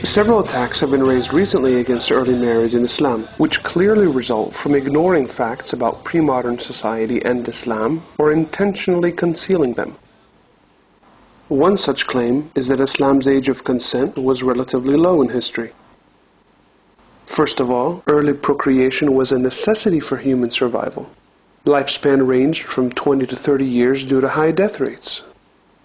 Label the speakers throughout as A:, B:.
A: Several attacks have been raised recently against early marriage in Islam, which clearly result from ignoring facts about pre-modern society and Islam or intentionally concealing them. One such claim is that Islam's age of consent was relatively low in history. First of all, early procreation was a necessity for human survival. Lifespan ranged from 20 to 30 years due to high death rates.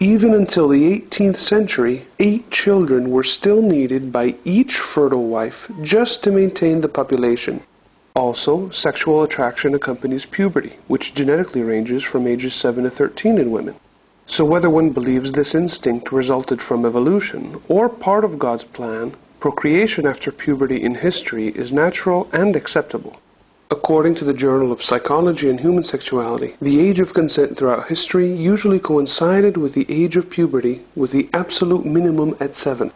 A: Even until the 18th century, 8 children were still needed by each fertile wife just to maintain the population. Also, sexual attraction accompanies puberty, which genetically ranges from ages 7 to 13 in women. So whether one believes this instinct resulted from evolution or part of God's plan, procreation after puberty in history is natural and acceptable. According to the Journal of Psychology and Human Sexuality, the age of consent throughout history usually coincided with the age of puberty, with the absolute minimum at 7.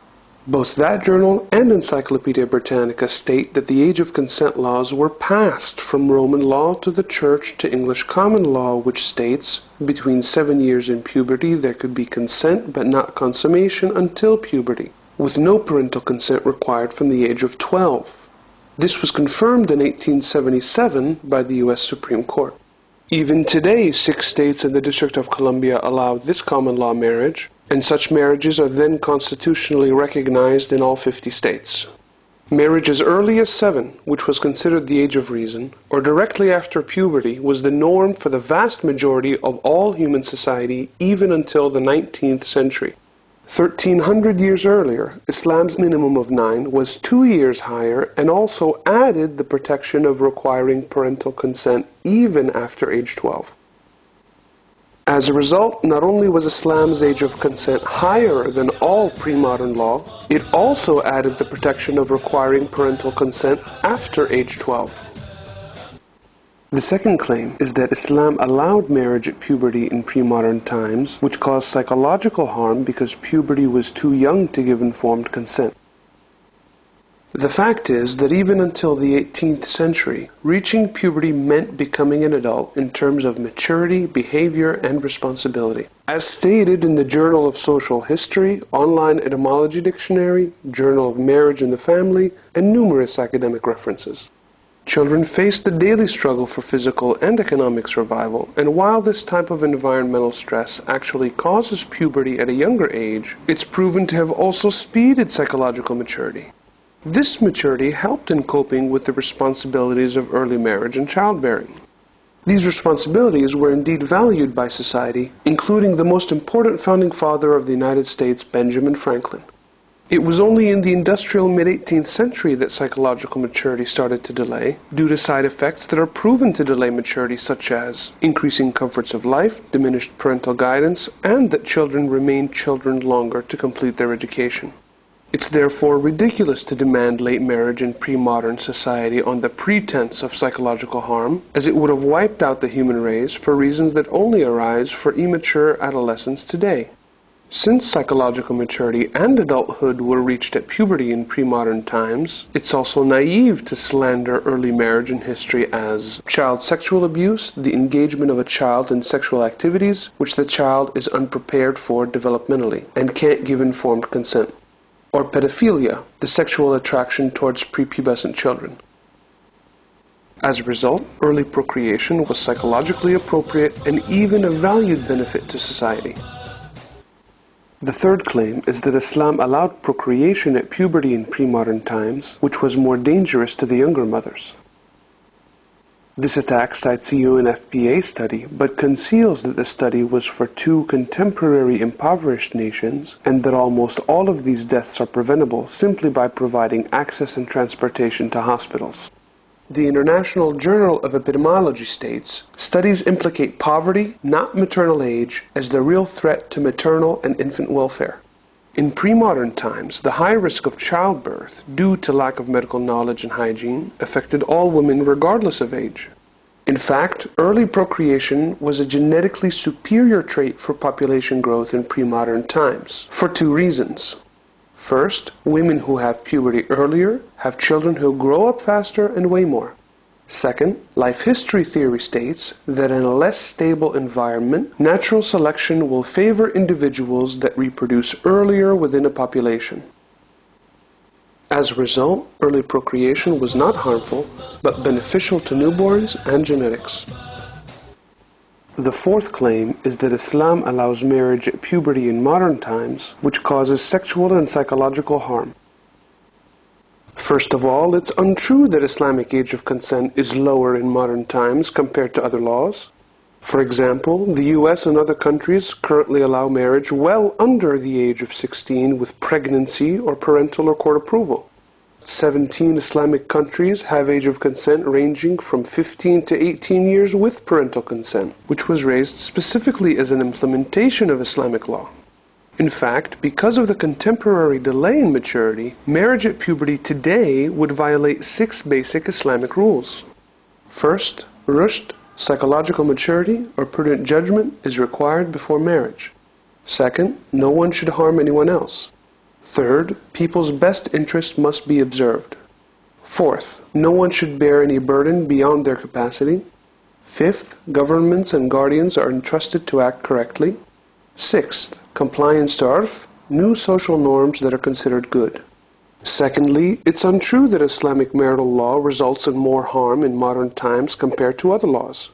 A: Both that journal and Encyclopedia Britannica state that the age of consent laws were passed from Roman law to the Church to English common law, which states, between 7 years in puberty there could be consent but not consummation until puberty, with no parental consent required from the age of 12. This was confirmed in 1877 by the U.S. Supreme Court. Even today, 6 states and the District of Columbia allow this common law marriage, and such marriages are then constitutionally recognized in all 50 states. Marriage as early as 7, which was considered the age of reason, or directly after puberty, was the norm for the vast majority of all human society even until the 19th century. 1300 years earlier, Islam's minimum of 9 was 2 years higher and also added the protection of requiring parental consent even after age 12. As a result, not only was Islam's age of consent higher than all pre-modern law, it also added the protection of requiring parental consent after age 12. The second claim is that Islam allowed marriage at puberty in pre-modern times, which caused psychological harm because puberty was too young to give informed consent. The fact is that even until the 18th century, reaching puberty meant becoming an adult in terms of maturity, behavior, and responsibility. As stated in the Journal of Social History, Online Etymology Dictionary, Journal of Marriage and the Family, and numerous academic references. Children face the daily struggle for physical and economic survival, and while this type of environmental stress actually causes puberty at a younger age, it's proven to have also speeded psychological maturity. This maturity helped in coping with the responsibilities of early marriage and childbearing. These responsibilities were indeed valued by society, including the most important founding father of the United States, Benjamin Franklin. It was only in the industrial mid-18th century that psychological maturity started to delay, due to side effects that are proven to delay maturity, such as increasing comforts of life, diminished parental guidance, and that children remain children longer to complete their education. It's therefore ridiculous to demand late marriage in pre-modern society on the pretense of psychological harm, as it would have wiped out the human race for reasons that only arise for immature adolescents today. Since psychological maturity and adulthood were reached at puberty in pre-modern times, it's also naive to slander early marriage in history as child sexual abuse, the engagement of a child in sexual activities which the child is unprepared for developmentally and can't give informed consent, or pedophilia, the sexual attraction towards prepubescent children. As a result, early procreation was psychologically appropriate and even a valued benefit to society. The third claim is that Islam allowed procreation at puberty in pre-modern times, which was more dangerous to the younger mothers. This attack cites a UNFPA study, but conceals that the study was for 2 contemporary impoverished nations, and that almost all of these deaths are preventable simply by providing access and transportation to hospitals. The International Journal of Epidemiology states, studies implicate poverty, not maternal age, as the real threat to maternal and infant welfare. In pre-modern times, the high risk of childbirth, due to lack of medical knowledge and hygiene, affected all women regardless of age. In fact, early procreation was a genetically superior trait for population growth in pre-modern times, for 2 reasons. First, women who have puberty earlier have children who grow up faster and weigh more. Second, life history theory states that in a less stable environment, natural selection will favor individuals that reproduce earlier within a population. As a result, early procreation was not harmful, but beneficial to newborns and genetics. The fourth claim is that Islam allows marriage at puberty in modern times, which causes sexual and psychological harm. First of all, it's untrue that Islamic age of consent is lower in modern times compared to other laws. For example, the US and other countries currently allow marriage well under the age of 16 with pregnancy or parental or court approval. 17 Islamic countries have age of consent ranging from 15 to 18 years with parental consent, which was raised specifically as an implementation of Islamic law. In fact, because of the contemporary delay in maturity, marriage at puberty today would violate 6 basic Islamic rules. First, rushd, psychological maturity or prudent judgment, is required before marriage. Second, no one should harm anyone else. Third, people's best interest must be observed. Fourth, no one should bear any burden beyond their capacity. Fifth, governments and guardians are entrusted to act correctly. Sixth, compliance to urf, new social norms that are considered good. Secondly, it's untrue that Islamic marital law results in more harm in modern times compared to other laws.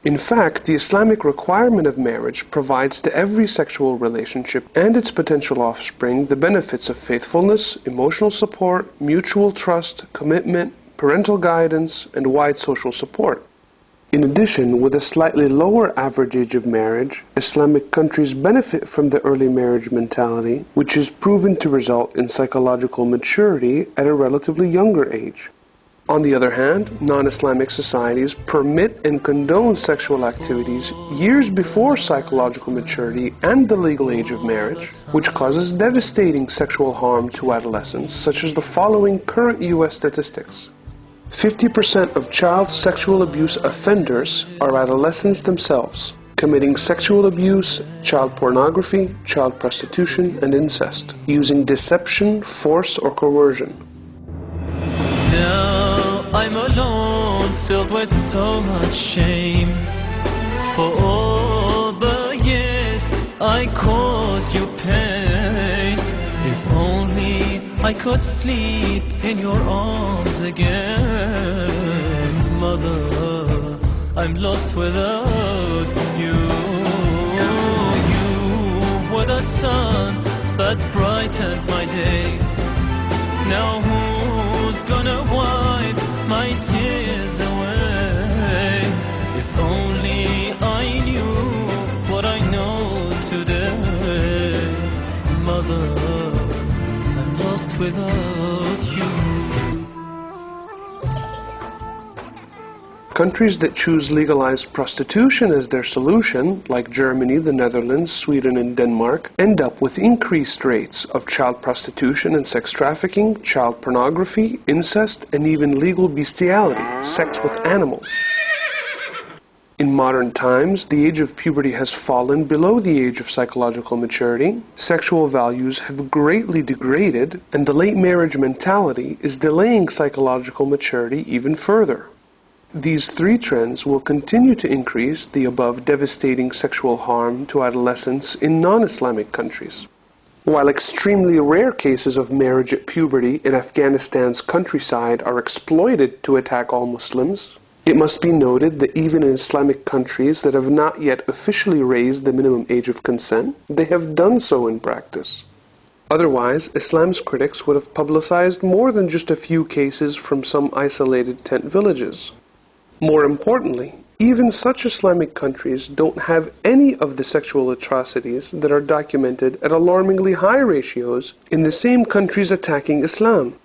A: In fact, the Islamic requirement of marriage provides to every sexual relationship and its potential offspring the benefits of faithfulness, emotional support, mutual trust, commitment, parental guidance, and wide social support. In addition, with a slightly lower average age of marriage, Islamic countries benefit from the early marriage mentality, which is proven to result in psychological maturity at a relatively younger age. On the other hand, non-Islamic societies permit and condone sexual activities years before psychological maturity and the legal age of marriage, which causes devastating sexual harm to adolescents, such as the following current US statistics. 50% of child sexual abuse offenders are adolescents themselves, committing sexual abuse, child pornography, child prostitution, and incest, using deception, force, or coercion.
B: Now I'm alone, filled with so much shame for all the years I caused you pain. If only I could sleep in your arms again. Mother, I'm lost without you. You were the sun that brightened my day. Now who's gonna wipe my tears away? If only I knew what I know today. Mother, I'm lost without you.
A: Countries that choose legalized prostitution as their solution, like Germany, the Netherlands, Sweden, and Denmark, end up with increased rates of child prostitution and sex trafficking, child pornography, incest, and even legal bestiality, sex with animals. In modern times, the age of puberty has fallen below the age of psychological maturity, sexual values have greatly degraded, and the late marriage mentality is delaying psychological maturity even further. These 3 trends will continue to increase the above devastating sexual harm to adolescents in non-Islamic countries. While extremely rare cases of marriage at puberty in Afghanistan's countryside are exploited to attack all Muslims, it must be noted that even in Islamic countries that have not yet officially raised the minimum age of consent, they have done so in practice. Otherwise, Islam's critics would have publicized more than just a few cases from some isolated tent villages. More importantly, even such Islamic countries don't have any of the sexual atrocities that are documented at alarmingly high ratios in the same countries attacking Islam.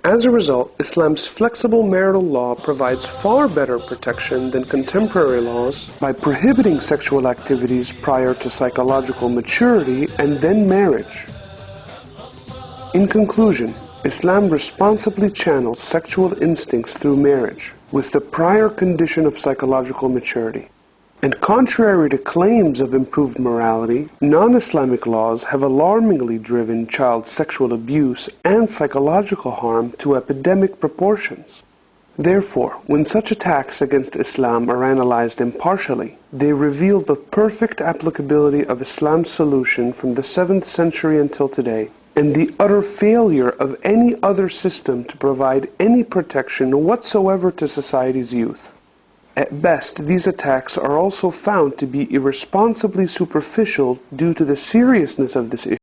A: As a result, Islam's flexible marital law provides far better protection than contemporary laws by prohibiting sexual activities prior to psychological maturity and then marriage. In conclusion, Islam responsibly channels sexual instincts through marriage, with the prior condition of psychological maturity. And contrary to claims of improved morality, non-Islamic laws have alarmingly driven child sexual abuse and psychological harm to epidemic proportions. Therefore, when such attacks against Islam are analyzed impartially, they reveal the perfect applicability of Islam's solution from the 7th century until today, and the utter failure of any other system to provide any protection whatsoever to society's youth. At best, these attacks are also found to be irresponsibly superficial due to the seriousness of this issue.